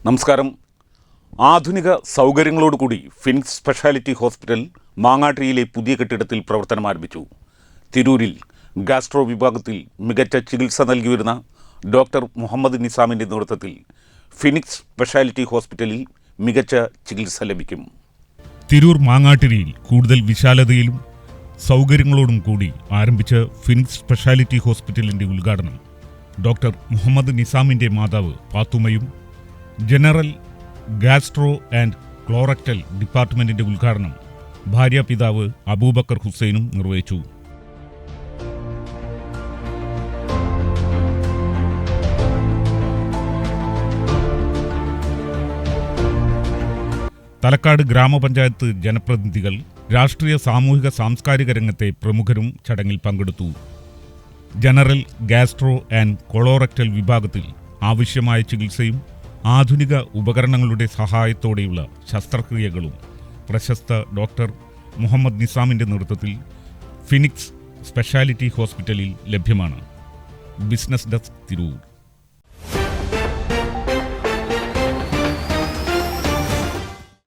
നമസ്കാരം. ആധുനിക സൗകര്യങ്ങളോടുകൂടി phoenix speciality hospital മാങ്ങാട്ടിരിയിലെ പുതിയ കെട്ടിടത്തിൽ പ്രവർത്തനം ആരംഭിച്ചു. തിരൂരിൽ ഗാസ്ട്രോ വിഭാഗത്തിൽ മികച്ച ചികിത്സ നൽകിവരുന്ന ഡോക്ടർ മുഹമ്മദ് നിസാമിൻ്റെ നേതൃത്വത്തിൽ ഫിനിക്സ് സ്പെഷ്യാലിറ്റി ഹോസ്പിറ്റലിൽ മികച്ച ചികിത്സ ലഭിക്കും. തിരൂർ മാങ്ങാട്ടിരിയിൽ കൂടുതൽ വിശാലതയിലും സൗകര്യങ്ങളോടും കൂടി ആരംഭിച്ച ഫിനിക്സ് സ്പെഷ്യാലിറ്റി ഹോസ്പിറ്റലിൻ്റെ ഉദ്ഘാടനം ഡോക്ടർ മുഹമ്മദ് നിസാമിൻ്റെ മാതാവ് പാത്തുമ്മയും ജനറൽ ഗാസ്ട്രോ ആൻഡ് ക്ലോറക്ടൽ ഡിപ്പാർട്ട്മെന്റിന്റെ ഉദ്ഘാടനം ഭാര്യാപിതാവ് അബൂബക്കർ ഹുസൈനും നിർവഹിച്ചു. തലക്കാട് ഗ്രാമപഞ്ചായത്ത് ജനപ്രതിനിധികൾ, രാഷ്ട്രീയ സാമൂഹിക സാംസ്കാരിക രംഗത്തെ പ്രമുഖരും ചടങ്ങിൽ പങ്കെടുത്തു. ജനറൽ ഗാസ്ട്രോ ആൻഡ് കൊളോറക്ടൽ വിഭാഗത്തിൽ ആവശ്യമായ ചികിത്സയും ആധുനിക ഉപകരണങ്ങളുടെ സഹായത്തോടെയുള്ള ശസ്ത്രക്രിയകളും പ്രശസ്ത ഡോക്ടർ മുഹമ്മദ് നിസാമിൻ്റെ നേതൃത്വത്തിൽ ഫിനിക്സ് സ്പെഷ്യാലിറ്റി ഹോസ്പിറ്റലിൽ ലഭ്യമാണ്. Business desk, Tirur.